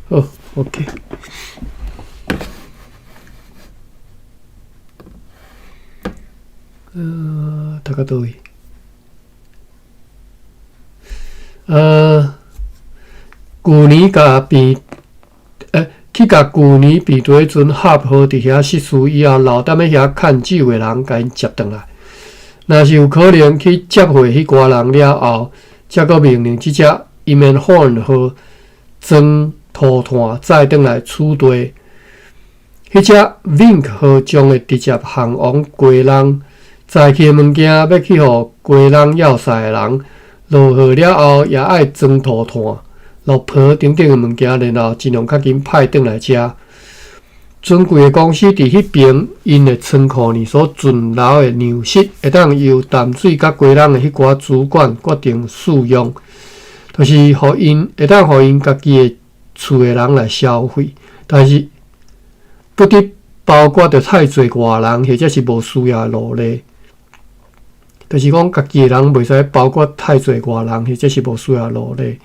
好 ，OK。大概倒位。旧年甲变，去甲旧年变对迄阵合好伫遐失事以后，留踮咧遐看酒诶人，甲因接转来。若是有可能去接回迄寡人了后，才阁命令即只 Emenhorn 和曾土炭再转来处理。迄只 Vink 和将会直接向往归人，载去物件要去互归人要塞诶人落雨了后，也爱装土炭。落坡等等诶物件，然后尽量较紧派转来遮。尊贵诶公司伫迄边，因诶仓库里所存留诶粮食，会当由淡水甲归人诶迄寡主管决定使用，就是互因会当互因家己诶厝诶人来消费，但是不得包括着太侪外人或者是无需要诶劳力。就是讲，家己诶人袂使包括太侪外人或者是无需要劳力。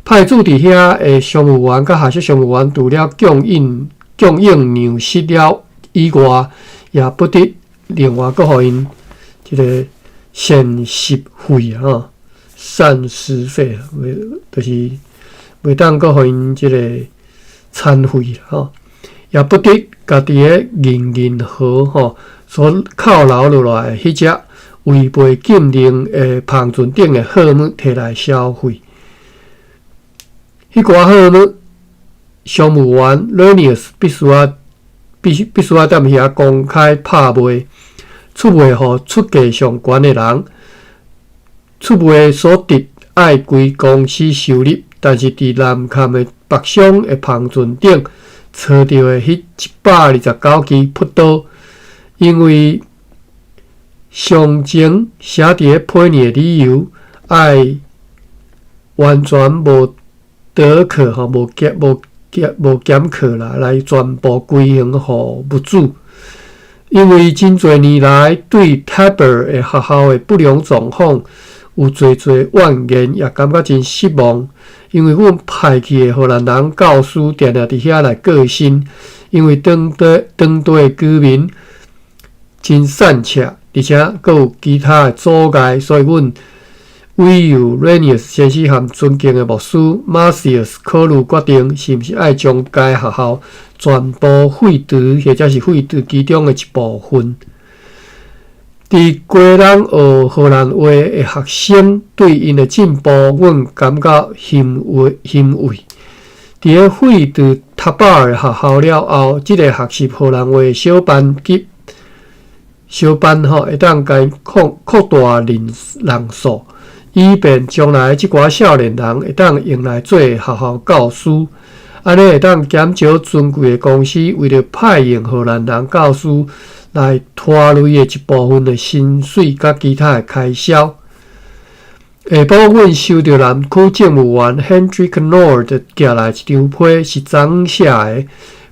派驻伫遐诶商务员甲下属商务员，除了供应粮食了以外，也不得另外阁互因即个膳食费啊，膳食费，就是袂当阁互因即个餐费啊，也不得家己诶银行所扣留落来迄只违背禁令诶旁船顶诶货物摕来消费。迄寡货物，商务员 Lernius 必须踮遐公开拍卖，出卖互出价上悬的人。出卖所得爱归公司收入，但是伫南崁的北上的旁船顶找到的迄129支朴刀，因为上前写伫咧批拟的理由，爱完全无得课无检课啦，来全部归还互物主。因为真侪年来对 Tabor 的学校的不良状况有侪怨言，也感觉真失望。因为阮派去的荷兰人教师定定伫遐来过薪，因为当地的居民真善巧，而且阁有其他的阻碍，所以阮委由 Renius 先生和尊敬的牧师 Marcius 考虑决定，是毋是爱将该学校全部废除，或者是废除其中的一部分。伫归人学荷兰话的学生对因的进步，阮感觉欣慰。伫咧废除塔巴尔学校了后，即个学习荷兰话的小班会当该扩大人数。以便将来即寡少年人会当用来做学校教师，安尼会当减少尊贵的公司为了派用荷兰人教师来拖累的一部分的薪水甲其他的开销。下晡阮收到南区政务员 Hendrik Nord 寄来一张批，是昨写的。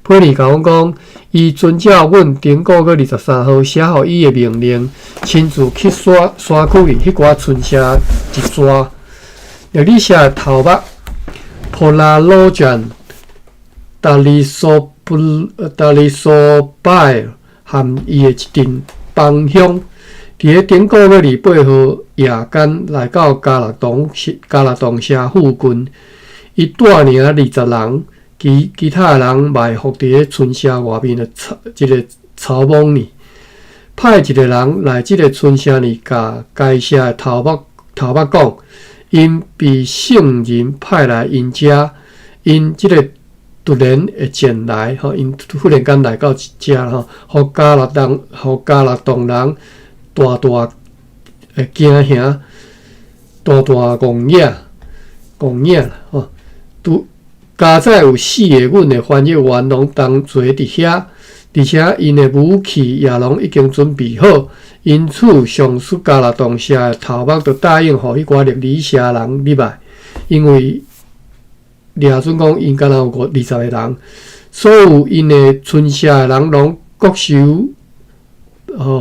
批里甲阮讲，伊遵照阮顶个月23号写互伊的命令，亲自去山区里迄寡村社一抓。历史社头目 Polalojan Dalisobay 和伊的一阵帮凶，伫咧顶个月28号夜间来到加勒东社附近，伊带领20人。其他人埋伏伫咧村社外面的即个草莽里，派一个人来即个村社里，甲该社的头目讲，因被圣人派来因遮，因即个突然会前来，因忽然间来到遮，互加勒东人大惊吓，大戆影啦，加载有4个阮的翻译员拢同齐伫遐，而且因的武器也拢已经准备好，因此上述加勒东社的头目就答应互迄寡历史社人入来，因为掠准讲因敢若有20个人，所有因的村社的人拢各受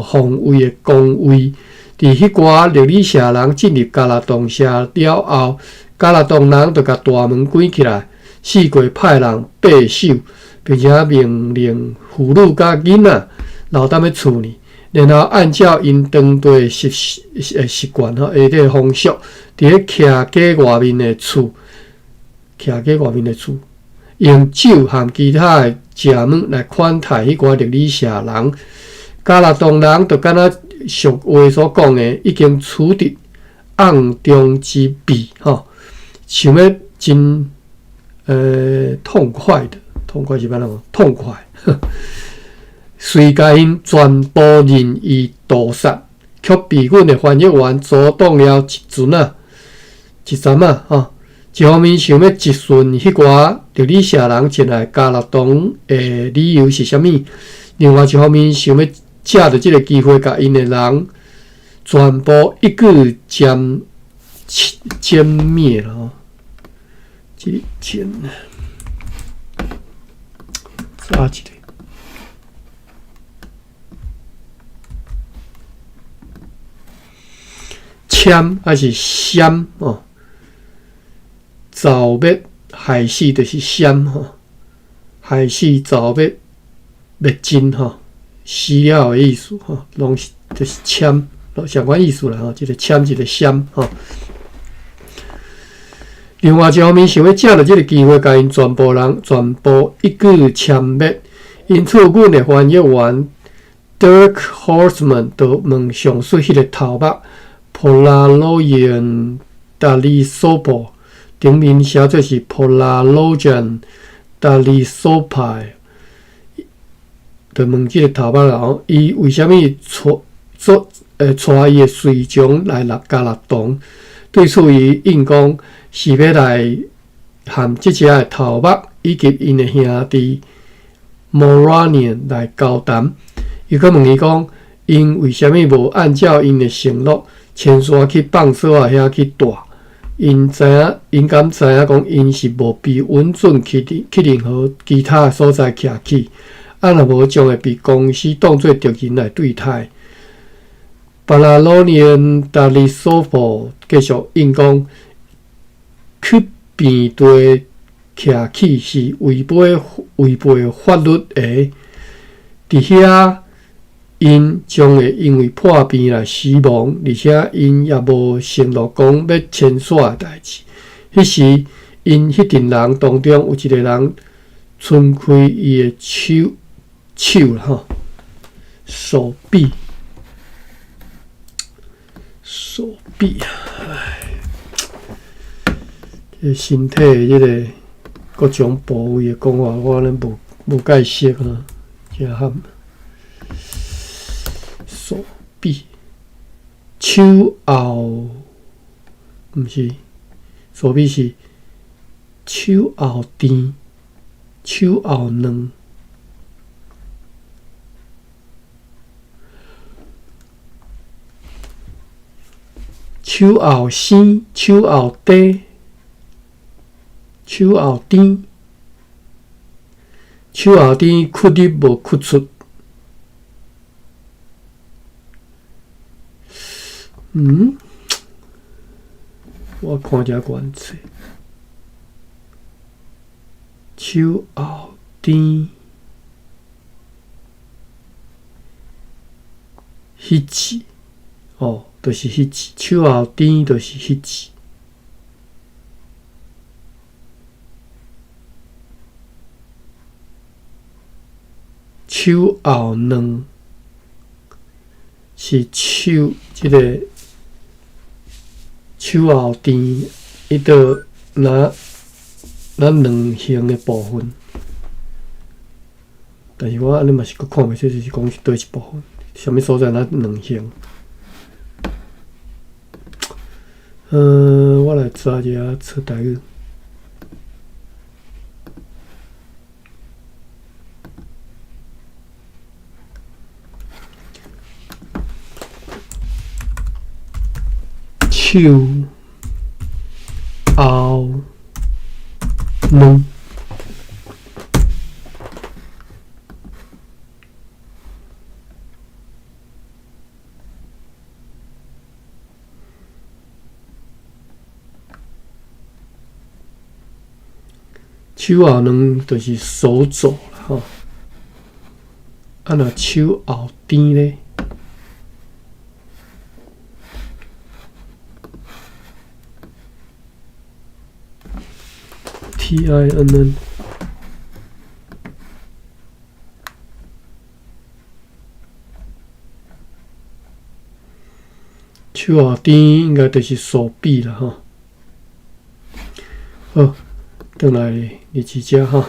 防卫的工位。伫迄寡历史社人进入加勒东社了后，加勒东人就甲大门关起来。四过派人备守，并且命令妇女甲囡仔留踮咧厝里，然后按照因当地习惯吼，下底风俗，伫咧徛家外面的厝，用酒和其他的食物来款待迄寡历史社人。加勒东人就敢若俗话所讲的，已经取得瓮中之鳖吼，想要真痛快是安怎讲？痛快，遂甲因全部任意屠杀，却被阮的翻译员阻挡了一阵吼。一方面想要质询迄寡历史社人进来加勒东的理由是啥物，另外一方面想要借着即个机会，甲因的人全部一举歼灭了吼。这歼抓一个。殲还是殲哦？造灭害死就是殲吼，害死造灭灭尽吼，死了的意思吼，拢是就是殲，相关意思啦吼，一个殲一个殲吼。另外一方面，想要借着这个机会，甲因全部一举歼灭。因此，阮的翻译员 Dirk Horstman 就问上述迄个头目 Polaloyan Dalisopo， 顶面写做是 Polaloyan Dalisopai， 就问即个头目啦，伊为虾米带伊的随从来加勒东？对此，伊应讲是要来和即只的头目以及因的兄弟 Moranian 来交谈。伊阁问伊讲，因为虾米无按照因的承诺，迁徙去放索啊遐去住？因敢知影讲，因是无被允准去任何其他所在徛起，若无将会被公司当作敌人来对待。巴拉罗尼恩达利索普继续应讲，去边地徛起是违背法律的。伫遐，因将会因为破病来死亡，而且因也无承诺讲要迁徙的代志。迄时，因迄群人当中有一个人伸开伊的手啦吼，手臂，这身体的这个各种部位的讲法，我可能无解释啊，真喊手臂、手后，毋是手臂是手后垫、手后软。手后生、手后低、手后甜、手后甜屈入无屈出。我看者原册，手后甜，迄字哦。就是迄字，手后甜就是迄字。手后软是手，即个手后甜，伊就拿软性的部分。但是我安尼嘛是阁看袂出，就是讲是倒一部分，啥物所在拿软性。我来查一下出台语。手后软。手后两就是手肘啦吼。啊，若手后颠咧， TINN。手后颠应该就是手臂啦吼。好，转来日志遮吼。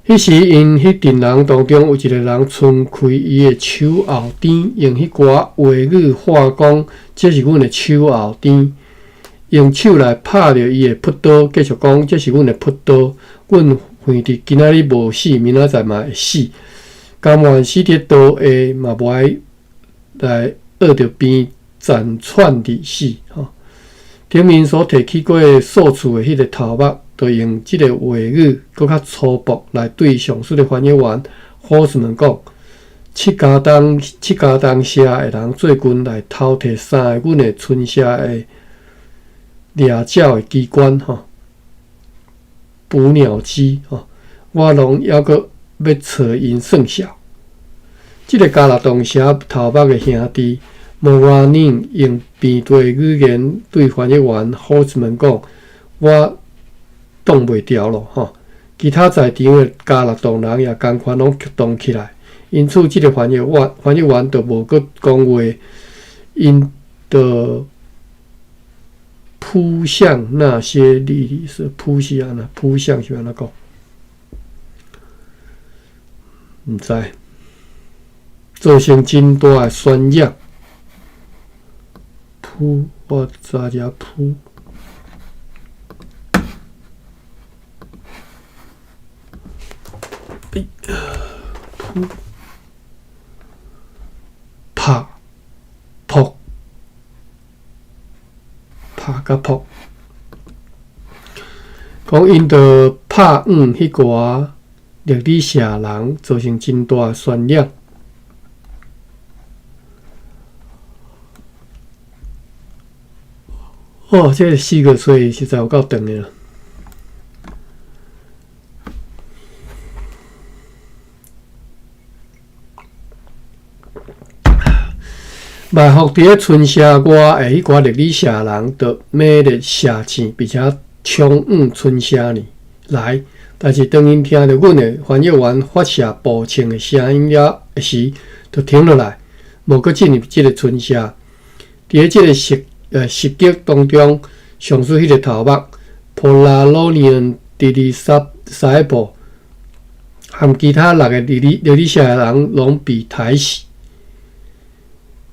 迄时因迄阵人当中有一个人伸开伊的手后颠，用迄寡话语话讲，这是阮的手后颠。用手来拍着伊的扑刀，继续讲这是阮的扑刀。阮橫直今仔日无死，明仔载嘛会死。甘愿死伫刀下，嘛无爱来学着边残喘而死吼。顶面所提起过所处的迄个头目，就用即个话语搁较粗暴来对上述的翻译员伙子们讲：七家当社的人做军来偷摕3个阮的村社的掠鸟的机关吼，捕鸟机吼，我拢还阁要找因算数。即个加勒东社头目的兄弟。莫瓦宁用变对语言对翻译员伙子们讲：“我挡袂牢咯，吼！”其他在场的加勒东人也同款拢激动起来，因此即个翻译员就无阁讲话，因就扑向那些利利是扑是安那？扑向是安那讲？毋知，造成真大的宣扬。扑，我查一下扑。扑，拍，扑，拍甲扑。讲因着拍迄寡历史社人造成真大的宣扬。哦，这个4个岁实在有够长的啦。埋伏伫咧村社外的迄寡历史社人，就每日射箭，并且冲往村社里来。但是当因听到阮的翻译员发射步枪的声音了时，就停落来，无搁进入即个村社。伫咧即个袭击当中，上述迄个头目普拉罗尼恩迪里萨布和其他6个历史社人拢被抬死。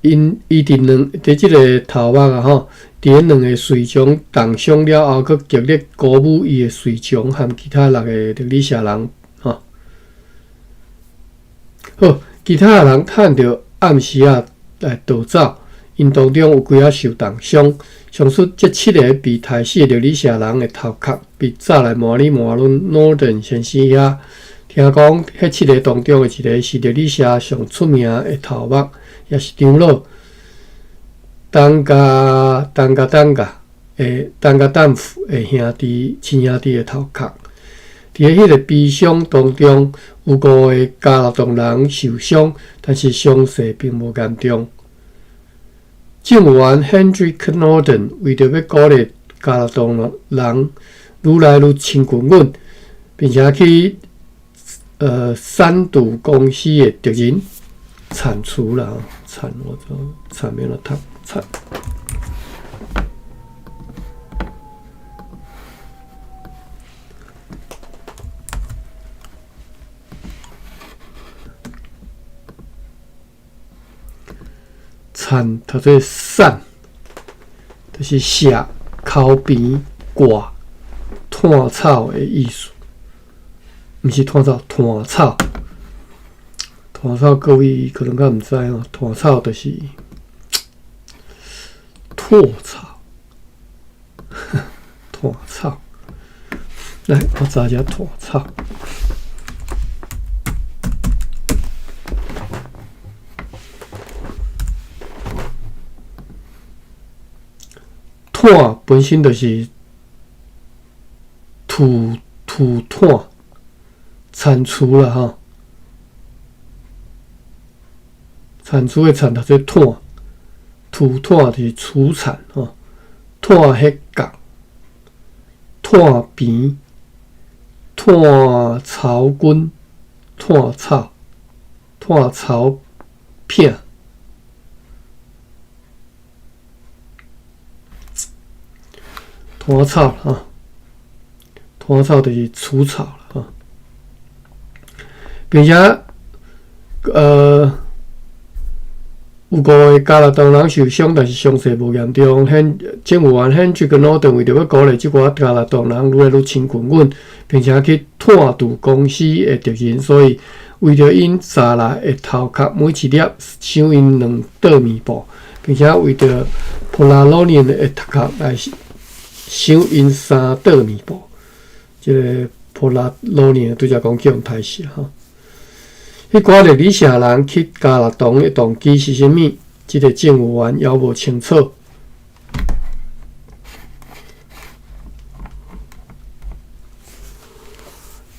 伊伫即个头目啊吼，伫咧2个随从重伤了后，佫极力鼓舞伊的随从和其他6个历史社人吼。好，其他人趁着暗时啊来逃走。因当中有几啊受重伤，上述这7个被杀死的历史社人的头壳被炸来马里马伦 Northern 先生遐。听讲，迄7个当中的一个是历史社上出名的头目，也是长老。当家丹夫的兄弟亲兄弟的头壳。伫迄个悲伤当中，有5个加勒东人受伤，但是伤势并无严重。政员 Hendrik Norden 为着要鼓励加勒东人愈来愈亲近阮，并且去煽动公司的敌人铲除啦，我就铲免了他铲。铲读做散，就是写口边挂炭草的意思，毋是炭草，炭草。炭草各位可能较毋知哦，炭草就是拓草，炭草。来，我查一下炭草。炭本身就是土土炭，铲除啦哈，铲除的铲读做炭，土炭就是除产吼，炭迄角，炭边，炭草根，炭草，炭草片。拖草啊，拖草就是除草了啊，并且有5个加拿大人受伤，但是伤势无严重。政府员很积极努力，为着要鼓励即寡加拿大人愈来愈亲近阮，并且去探度公司的敌人，所以为着因栅栏的头壳每一粒赏因2袋面包，并且为着普拉罗尼的头壳来赏因3袋面包。即个普拉罗尼拄则讲去用台式哈。迄寡历史社人去加拿大的动机是啥物？即个政府员也无清楚。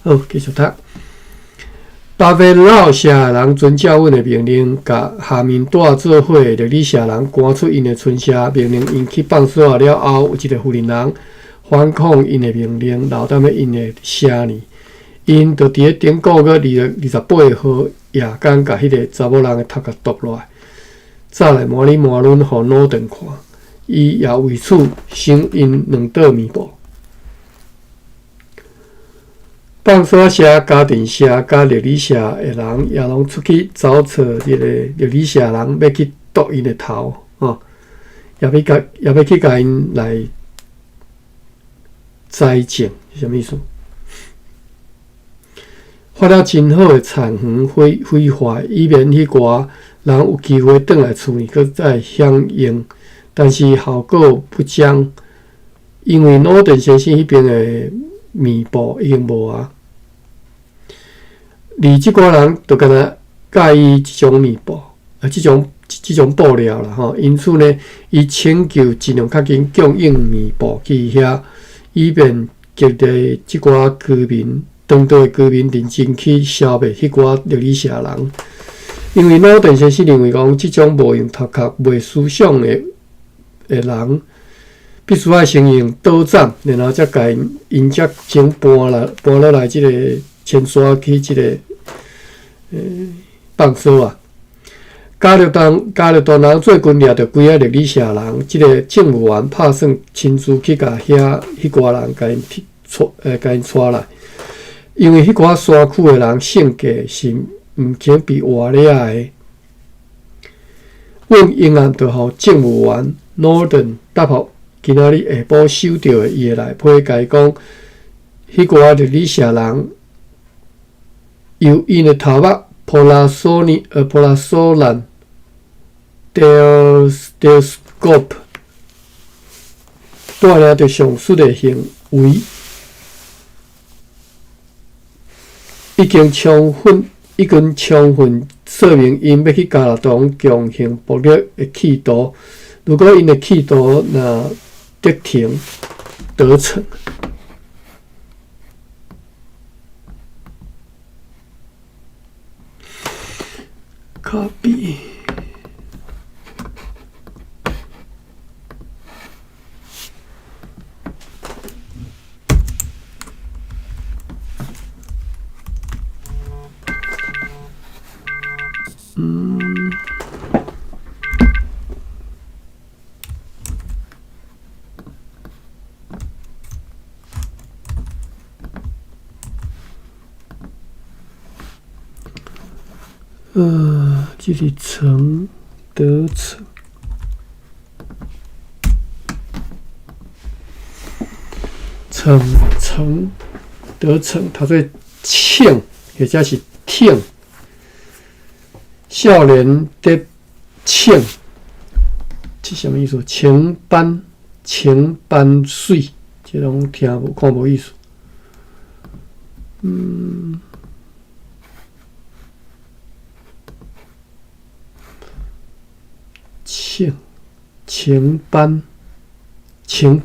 好，继续读。8月老社人遵照阮的命令，甲下面带做伙的历史社人赶出因的村舍，命令因去放哨了后，有一个妇人人反抗因的命令，留踮咧因的舍呢。因就伫咧顶个月28号夜间，甲迄个查某人的头壳剁落来，早来满里满轮，互脑电看。伊也为此赏因2袋面包。放哨社、家庭社、甲历史社的人也拢出去找找迄个历史社人，要去剁因的头，也要去甲因来宰证，是啥物意思？发了真好的田园毁坏，以免迄寡人有机会转来厝里，搁再享用。但是效果不彰，因为诺顿先生迄边的面部已经无啊。而即寡人就敢若介意即种面部，即种布料啦吼。因此呢，伊请求尽量较紧供应面部去遐，以免激励即寡居民。当地的居民认真去消灭迄寡历史社人，因为诺顿先生认为讲，即种无用头壳、袂思想的人，必须要先用刀斩，然后才甲因才先搬落来即个千山去即个放哨啊。加入党人做军掠着几个历史社人，即个政务员拍算亲自去甲遐迄寡人甲因带来。因为迄寡山区的人性格是毋肯被活掠的，阮因案就互政务员 Norton 答复今仔日下晡收到的伊的来批，甲伊讲，迄寡历史社人由因的头目普拉索兰 Delscope 带领着上述的行为。已经充分说明因要去加拿大强行暴力的企图。如果因的企图若得逞，copy。这里得逞，它做庆，或者是挺，少年得庆，是什么意思？情班水，这种听无看无意思。情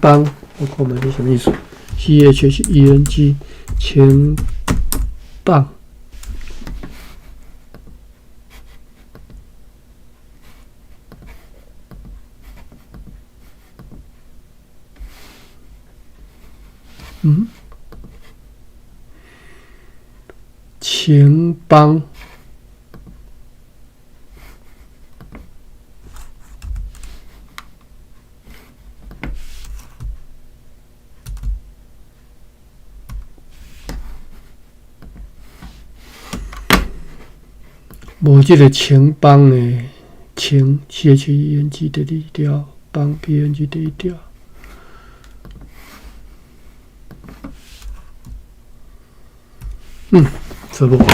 邦，我看嘛是什么意思？CHENG 青棒。青棒。无即个青帮的青 CHENG 第二条，帮 PNG 第一条。差不多。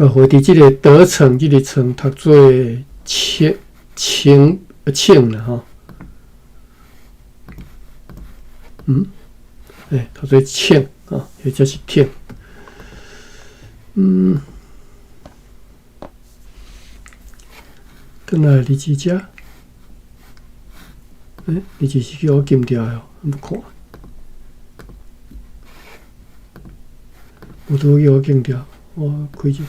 回伫即个得逞即个称读做庆啦吼。读做庆啊，或者是庆。转来第几只？第几只叫我禁掉哦，不看。有图叫我禁掉，我开者。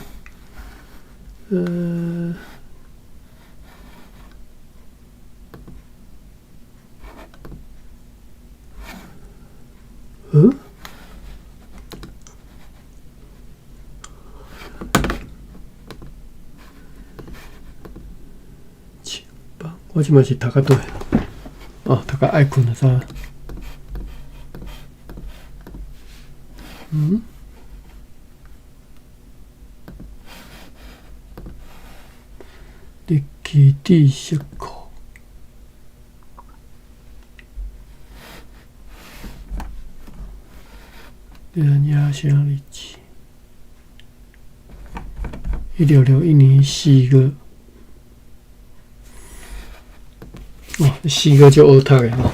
我即摆是读到对，读到爱困了啥？日期知识库，连夜声日期，1661年4月。4月就好读的吼，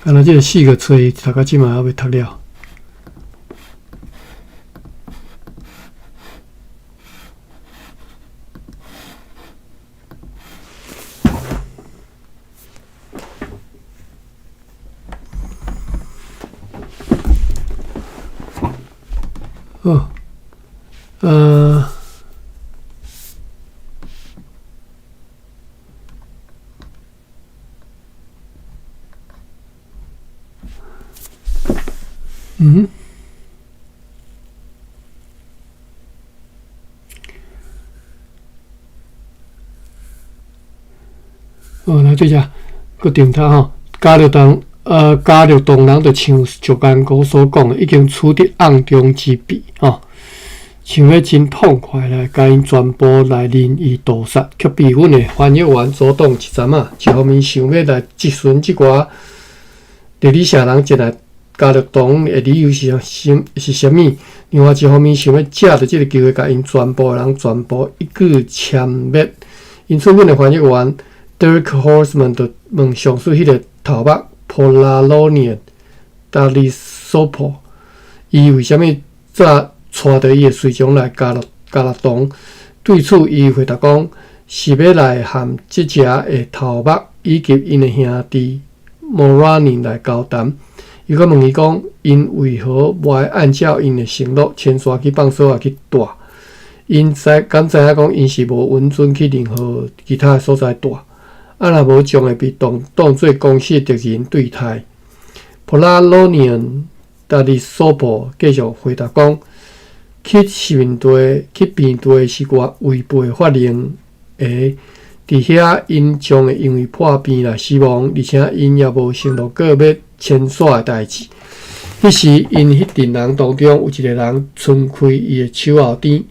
敢若即个4月初读到即马还未读了。来对遮个电塔吼，加入同人就像石班哥所讲的，已经取得暗中之弊吼，想要真痛快来甲因全部来任意屠杀，却被阮的翻译员阻挡一阵仔。一方面想要来质询即寡历史社人进来加入党的理由是啥物？另外一方面想要借着即个机会，甲因全部人全部一举歼灭。因此，阮的翻译员 Derek Horseman 就问上述迄个头目 Pollalonian Dalisopo， 伊为虾米早带着伊的随从来加入党？对此，伊回答讲，是要来和即只的头目以及因的兄弟 Morani 来交谈。伊阁问伊讲，因为何无爱按照因的承诺，牵线去放手去带？因敢知影讲，因是无允准去任何其他所在带，若无将会被当作公司的敌人对待。Pollalonian Dalisopo 继续回答讲，去面对是我违背法令的。伫遐，因将会因为破病来死亡，而且因也无承诺过要牵线的代志。迄时，因迄阵人当中有一个人伸开伊的手后边，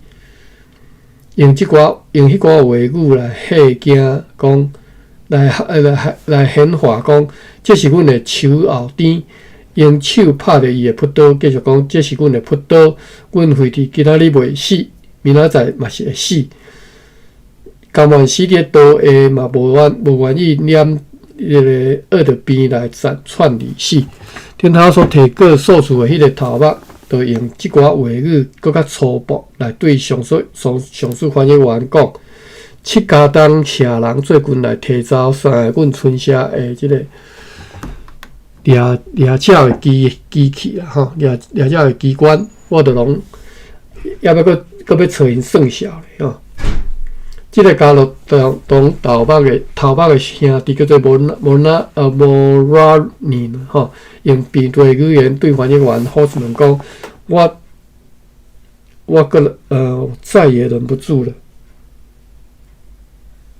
用迄寡话语来吓惊，讲来显化讲，这是阮的手后边，用手拍着伊的朴刀，继续讲，这是阮的朴刀，阮会伫今仔日袂死，明仔载嘛是会死。甘愿死伫刀下，嘛无愿意念迄个恶的边来串离死。顶头所提过诉处的迄个头目，就用即寡话语更较粗暴来对上述翻译员讲， 7家当下人做军来提走3个阮村社的即个掠鸟的机器啦，吼，掠鸟的机关，我着拢要搁要找因算数咧，吼。即个加入东投北的兄弟叫做莫拉尼吼，用变对语言对翻译员霍斯曼讲：再也忍不住了，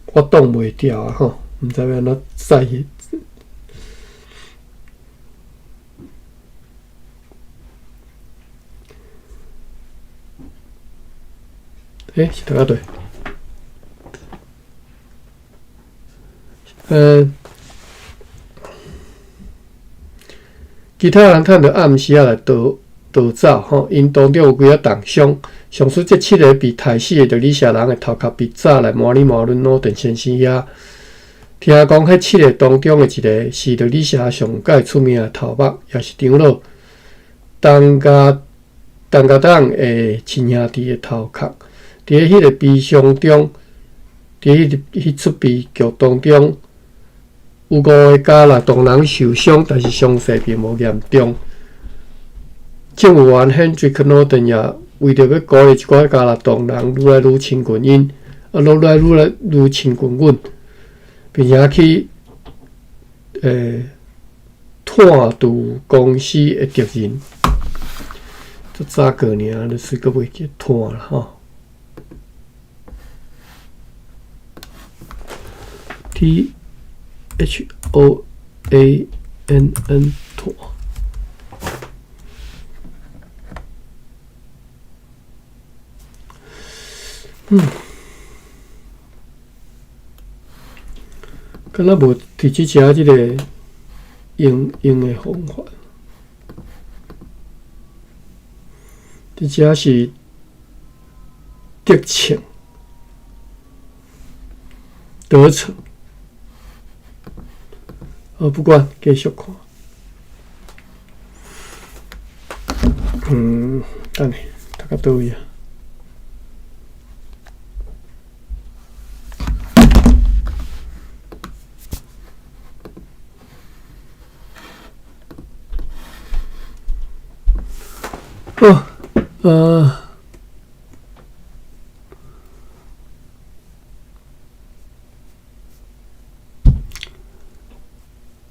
我挡袂掉啊！吼，毋知要安怎再也。是大家对。其他人趁着暗时来逃走吼，因当中有几重伤。上述这7个被杀死的历史人的头壳被炸来麻里麻伦诺顿先生遐。听讲，迄7个当中的一个是历史上介出名的头目，也是长老东家党的亲兄弟的头壳。伫迄个悲伤中，伫迄出悲剧当中。有5个加拿大人受伤，但是伤势并无严重。政务员 Hendrik Norton 也为着要鼓励一寡加拿大人愈来愈亲近因，愈来愈亲近阮，并且去探渡公司的敌人。这早个尔，就是阁袂记探啦吼。THOANN 拖，敢若无伫即只即个用的方法，即只是得逞、得逞。不管，继续看。等下，大家倒位啊？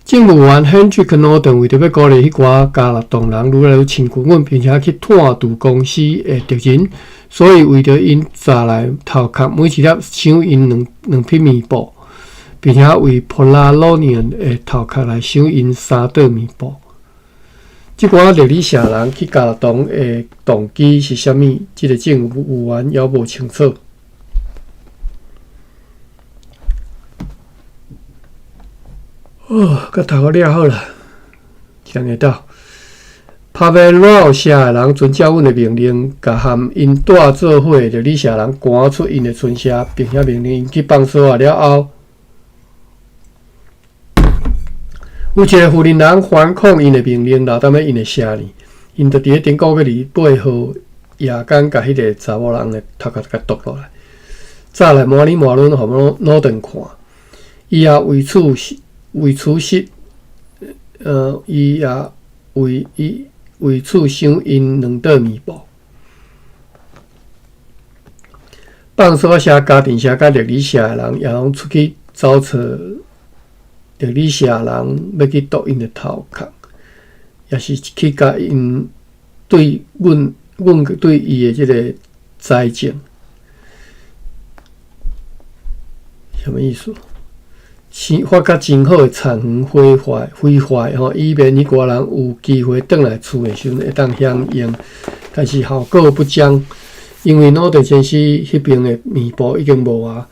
政务员 Hendrik Norton 为着要鼓励迄寡加拿大人愈来愈亲近阮，并且去探渡公司的敌人，所以为着因砸来头壳每一粒赏因两片面包，并且为普拉罗尼恩的头壳来赏因3块面包。即寡历史社人去加拿大的动机是啥物？即个政务员也无清楚。甲头壳了好啦，听会到。拍片老社的人遵照阮的命令，甲含因带做伙的历史社人赶出因的村社，并且命令因去放哨了后，有一个富人人反抗因的命令，留踮咧因的社里，因就伫咧顶个月28号夜间，甲迄个查某人的头壳甲剁落来，早来麻里麻伦互脑顿看，伊也为此失，伊也为此赏因2块面包。放哨社、家庭社、甲历史社的人也拢出去找找历史社人，要去剁因的头壳，也是去甲因对阮对伊的即个灾情，什么意思？发甲真好的田园毁坏吼，以免迄寡人有机会转来厝的时阵会当享用，但是效果不彰，因为诺顿先生迄边的面包已经无啊，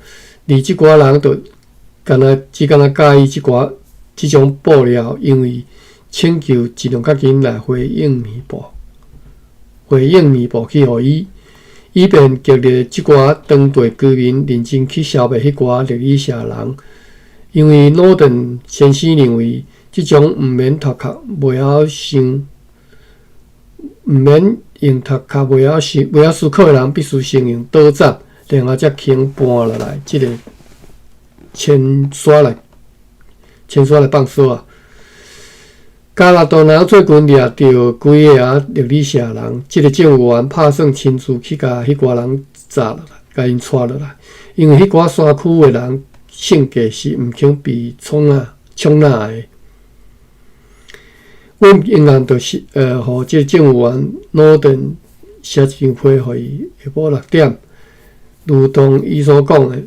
而即寡人就只介意即种布料，因为请求尽量较紧来回应面包去互伊，以便激励即寡当地居民认真去消灭迄寡历史社人。因为诺顿先生认为，即种毋免头壳袂晓用头壳袂晓思考的人，必须先用刀斩然后才轻搬落来，即个牵刷来放手啊。加拿大人最近掠着几个历史社人，即个政务员拍算亲自去甲迄寡人砸落来，甲因带落来，因为迄寡山区的人性格是毋肯被冲纳的。阮应该就是互即个政务员诺顿写一张批互伊，下晡6点，如同伊所讲的。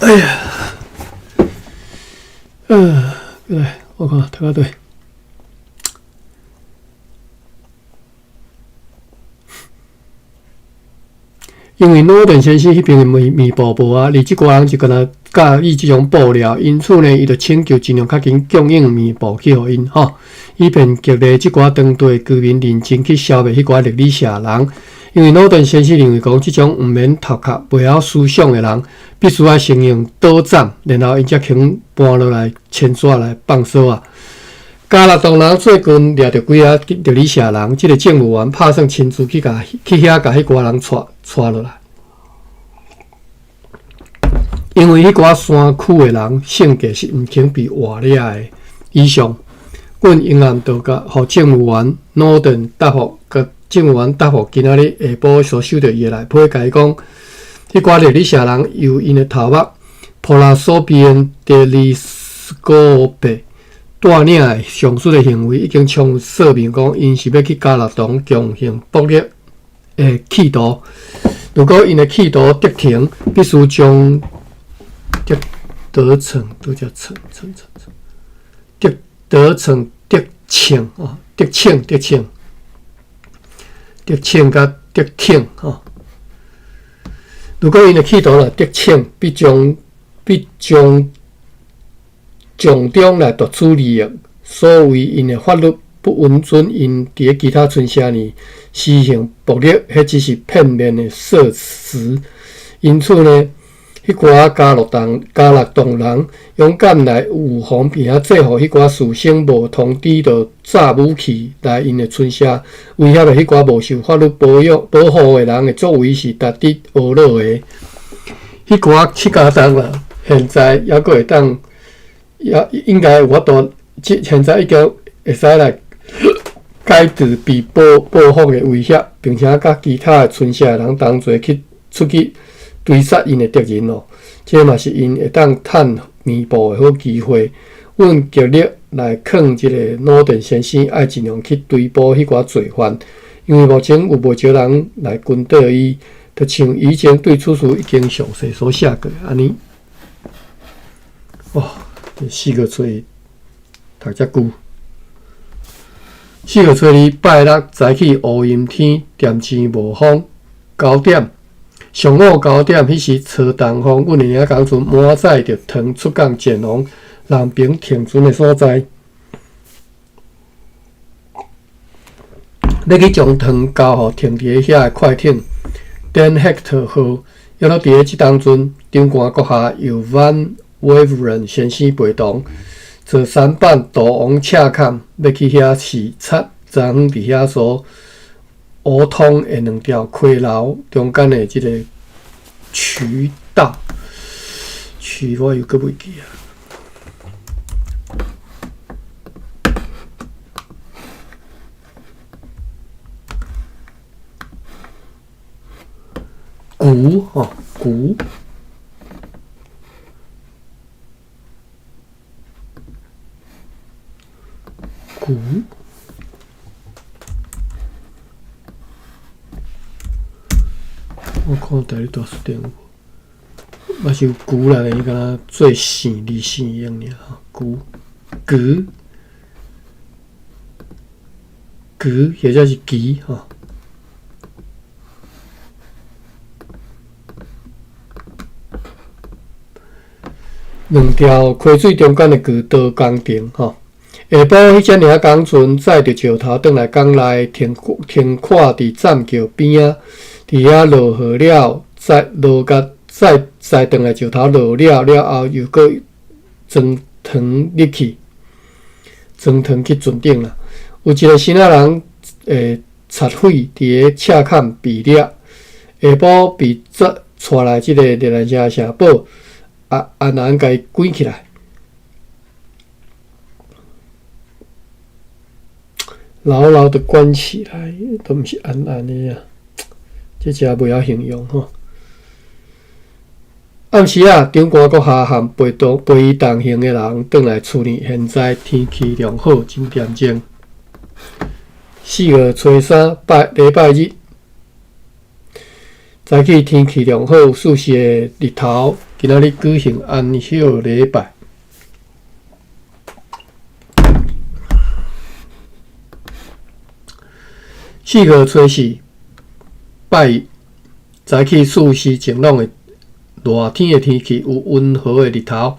哎呀，对，我看读啊对，因为诺顿先生迄边的面部无啊，而即个人就敢若介意即种布料，因此呢，伊就请求尽量较紧供应面部去互因吼，以便激励即寡当地居民认真去消灭迄寡历史社人。因为诺顿先生认为讲，即种毋免读壳、袂晓思想的人，必须要承认倒站，然后因才肯搬落来牵线来放手啊。加拿大人最近掠着几啊历史社人，即个政务员拍算亲自去遐甲迄寡人带落来，因为迄寡山区的人性格是毋肯被活掠的。以上，阮永远就甲互政务员诺顿答复，甲政务员答复今仔日下晡所收到伊的来批，甲伊讲，迄寡历史社人由因的头目普拉索比恩德里斯科贝带领的上述的行为，已经充分说明讲，因是要去加拿大强行剥掠的企图。如果因的企图得逞，必须将得逞甲得逞吼。如果因的企图若得逞，必将从中来夺取利益，所谓因的法律不允准因伫其他村社呢施行暴力，迄只是片面的说辞。因此呢，迄寡加拿大人勇敢来有方，并且制服迄寡事先无通知就炸武器来因的村社，威胁的迄寡无受法律保护的人的作为是值得学乐的。迄寡七家党啊，现在还阁会当，也应该有法度，现在已经会使来解除被报复的威胁，并且甲其他的村社的人同齐出去追杀因的敌人咯。这嘛是因会当趁面部的好机会。阮极力来劝即个诺顿先生，爱尽量去追捕迄寡罪犯，因为目前有无少人来跟倒伊，就像以前对此事已经详细所写过安尼。哇，这4个月读遮久。4月2日拜六早起乌阴天，点星无风，9点。上午9点，迄时吹东风，阮的工船满载着糖出港前往南平停船的所在，要去将糖交互停伫遐的快艇 Dan Hector 号，约落伫即当阵，长官阁下由 Van Waveren 先生陪同，坐舢板渡往赤坎，要去遐视察昨昏伫遐所乌通的2条溪流中间的即个渠道，我又阁袂记啊。古我看第二大书店有，嘛是有古来的，伊敢若做线字线用尔吼，或者是鸡吼。2条溪水中间的巨大工程吼。下晡迄只尔工船载着石头转来港内停靠伫栈桥边啊，伫遐落雨了，落甲载转来石头落了后，又搁装糖入去，装糖去船顶啦。有一个新仔人擦血伫个车坎被掠，下晡被带来即个热兰遮城堡，安然甲伊关起来。牢牢的关起来，都毋是安安的啊，这真袂晓形容吼。暗时啊，长官阁下含陪伊同行的人转来厝里，现在天气良好，真恬静。4月初3礼拜日，早起天气良好，舒适的日头，今仔日举行安息礼拜。4月初4拜一，早起舒适晴朗的热天的天气，有温和的日头。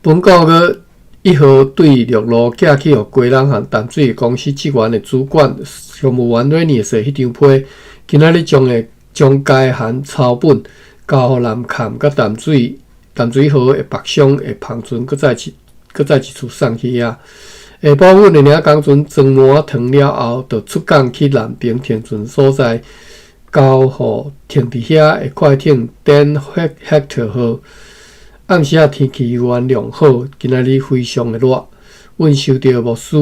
本9月1号对陆路寄去予归人和淡水公司职员的主管商务员瑞尼说，迄张批今仔日将该函抄本交予南崁甲淡水河的北上的篷船，搁再一次送去遐。下晡，阮的领工船装满糖了后，就出港去南平停船所在，交予停伫遐的快艇Dan Hector 号。暗时天气犹原良好，今仔日非常的热。阮收到牧师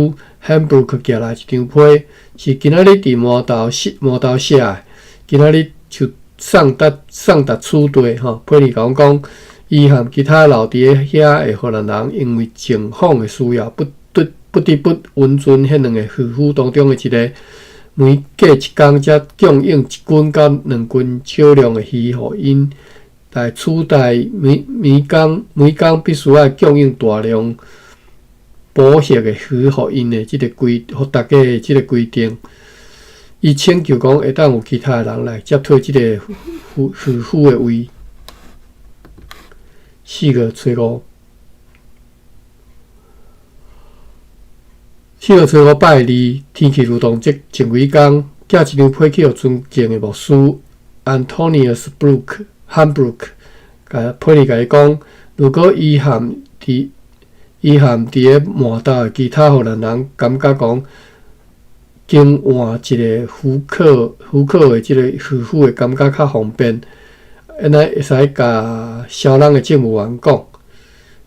Hembrook 寄来一张批，是今仔日伫摩豆写的。今仔日就送达处地吼，批里讲，伊和其他留伫遐的荷兰人，因为情况的需要，不得不温存迄2个渔夫当中的一个，每隔一天才供应1斤到2斤少量的鱼互因，来取代每工必须要供应大量补习的鱼互因的互大家的即个规定。伊请求讲会当有其他人来接替即个渔夫的位。4月初5。4月初5拜二，天气如同前几天，寄一张批去予尊敬的牧师 Antonius Hambrook， 批里甲伊讲，如果伊含伫个满岛的其他荷兰人感觉讲，经换一个渔客的即个渔夫的感觉较方便，安尼会使甲小人的政务员讲，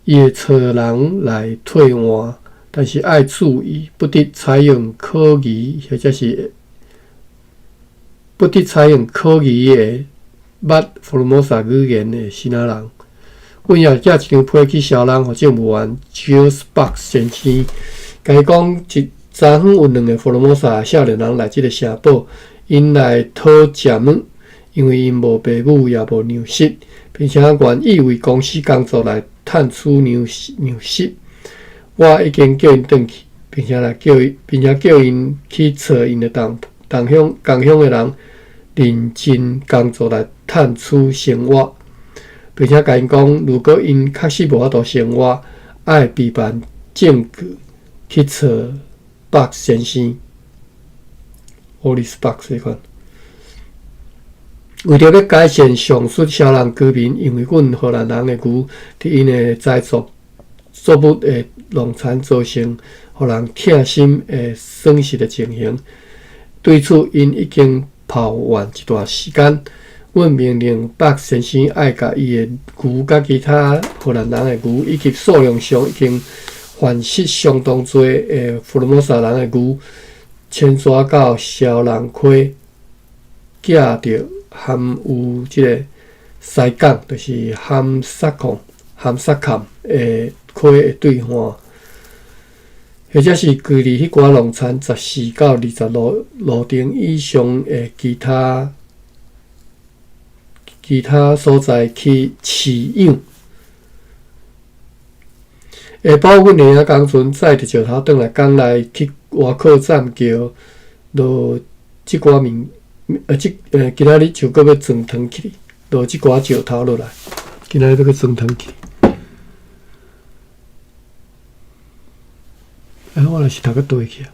伊会找人来替换。但是要注意，不得采用可疑或者是不得采用可疑的捌福尔摩沙语言的新仔人。阮也寄一张批去小人互政务员 Giles Bucks 先生，甲伊讲，昨昏有2个福尔摩沙少年人来即个城堡，因来讨食物，因为因无爸母也无粮食，并且愿意为公司工作来赚取粮食。我已经叫因转去，并且叫因去找因的同乡的人，认真工作来赚取生活，并且甲因讲，如果因确实无法度生活，爱备办证据去找 Bucks 先生 ，Olis Bucks 这款。为着要改善上述小人居民，因为阮荷兰人的牛伫因的栽作物的农产造成互人痛心的损失的情形，对此因已经抱怨一段时间。阮命令Bucks先生爱甲伊的牛甲其他荷兰人的牛，以及数量上已经犯失相当多的福尔摩沙人的牛，牵抓到小人溪，寄着含有即个西港，就是含沙坎的溪的兑换，或者是距离迄寡农产14到20路程以上的其他所在去饲养。下晡，阮的领工船载着石头转来港内去外口栈桥，落即寡今仔日就搁要装糖去，落即寡石头落来。今仔要去装汤去。我若是头壳对去啊。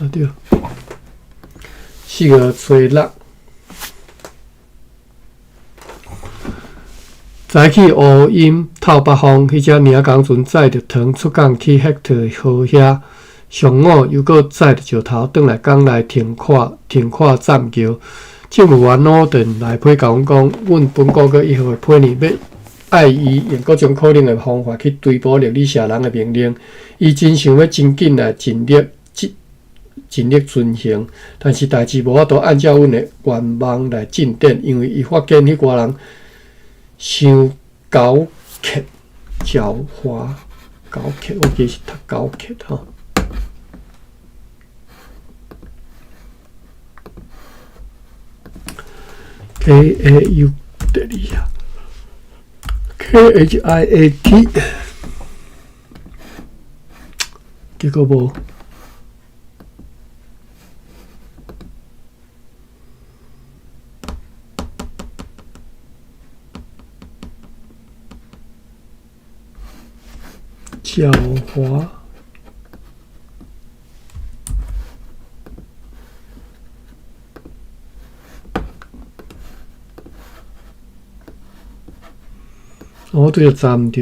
对，4月初6，早起乌阴透北风，迄只领工船载着糖出港去赫特河遐。上午又搁载着石头转来港内停看站桥。政务员罗顿来批甲阮讲，阮本国个1号批呢要爱伊用各种可能的方法去追捕历史社人的命令。伊真想要真紧来尽力遵行，但是代志无法度按照阮的愿望来进展，因为伊发现迄个人伤狡黠、狡猾、狡黠，我记是读狡黠吼。KAU 第2啊 ，KHIAT， 结果无。狡猾，我对着站着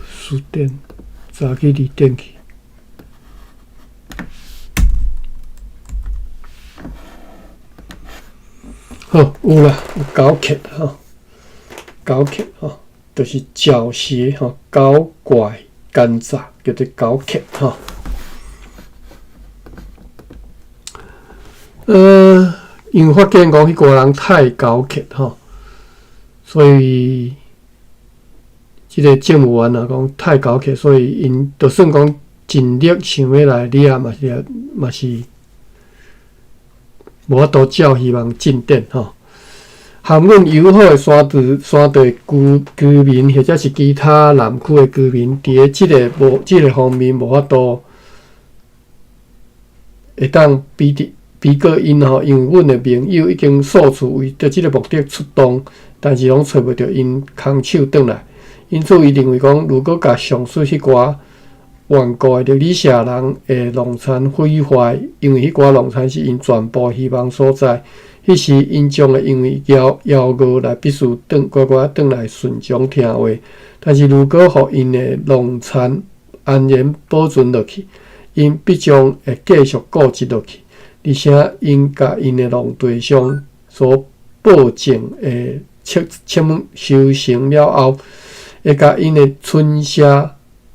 书店，早去2点去。好，有啦，有狡黠吼，狡黠吼，就是狡黠吼，狡怪。奸诈叫做狡黠吼，因为发现讲迄个人太狡黠吼，所以即个政务员讲太狡黠，所以因就算讲尽力想要来掠，嘛是无法度照希望进展吼。含阮友好的山地居民，或者是其他南区的居民，伫咧即个方面无法度会当比过因吼，因为阮的盟友已经数次为着即个目的出动，但是拢找袂着因空手转来。因此，伊认为讲，如果甲上述迄寡顽固的历史社人的农产毁坏，因为迄寡农产是因全部希望所在。迄时，因将会因为邀约来必须乖乖转来顺从听话。但是，如果互因的农产安然保存落去，因必将会继续顾及落去，而且因甲因的农地上所保证的切修成了后，会甲因的村社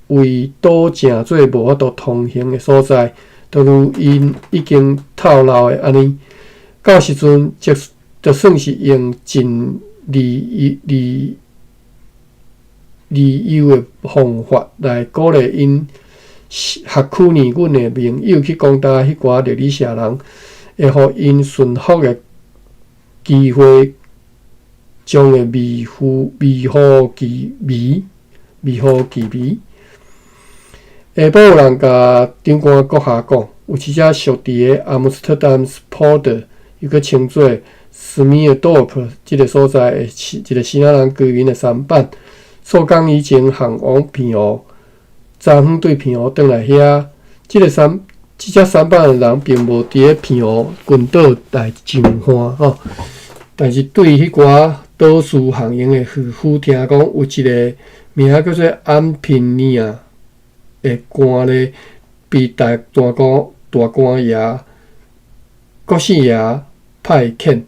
为岛正做无法度通行的所在，就如因已经透露的安尼。到时阵，就算是用尽利诱的方法来鼓励因学区呢，阮的盟友去攻打迄寡历史社人，会互因顺服的机会，将会微乎其微。下晡有人甲长官阁下讲，有一只属伫个阿姆斯特丹斯普德。又搁称作斯米尔多普即个所在的一个西南人居民的山板，数工以前航往平湖，昨昏对平湖转来遐。即只山板的人并无伫咧平湖群岛来上岸吼，但是对迄寡岛屿航行的渔夫听讲，有一个名叫做安平尼亚的官咧，被大官爷。国姓爷派遣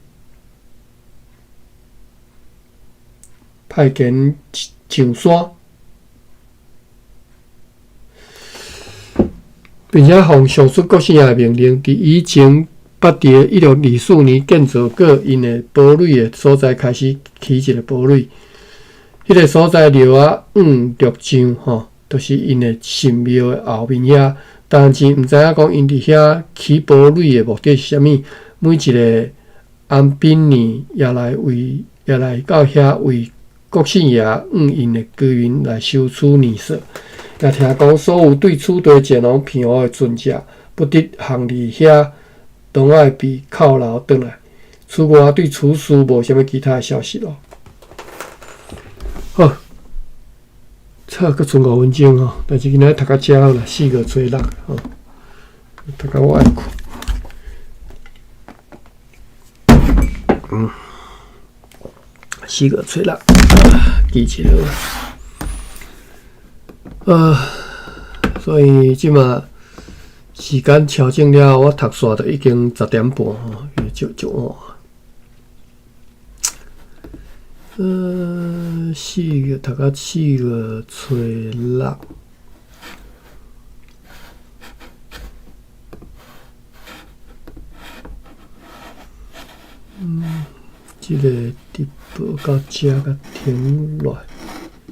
上山，并且奉上述国姓爷的命令，伫以前捌伫1624年建造过因的堡垒的所在开始起一个堡垒。迄个所在庙啊绿像吼，就是因的神庙的后面遐。但是毋知影讲因伫遐起堡垒的目的是啥物？每一个安宾年也来到遐为国姓爷因的居民来收取年税。也听讲所有对此地前往平湖的船只，不得航离遐，拢爱被扣留转来。此外，对此事无啥物其他的消息咯。好，差阁剩5分钟吼，但是今仔读到遮好啦，4个吹6吼，读到我爱困。4个吹6，记起来了。所以即马时间调整了，我读煞就已经10点半吼，就晚。4个读到4个吹6。这个直播到遮甲停落。